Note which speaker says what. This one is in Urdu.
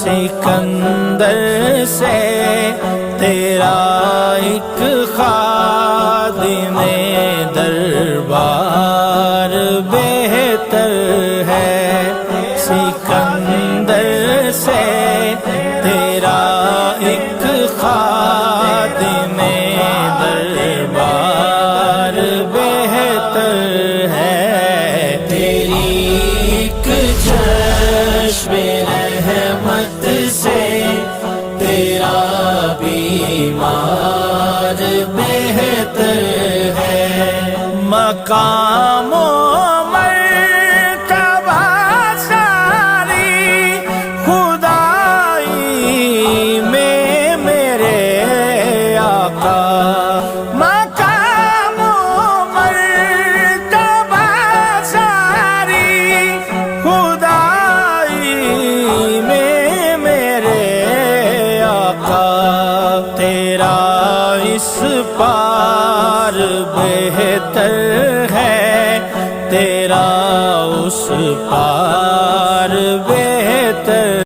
Speaker 1: سکندر سے تیرا ایک خادم دربار بہتر ہے، سکندر سے تیرا ایک خادم دربار بہتر ہے، تیری ایک چشم رحمت سے تیرا بیمار بہتر ہے، مقام و مرتبہ ساری خدائی میں میرے آقا، مقام و مرتبہ ساری خدائی میں میرے آقا، تیرا اس پار بہتر ہے، تیرا اس پار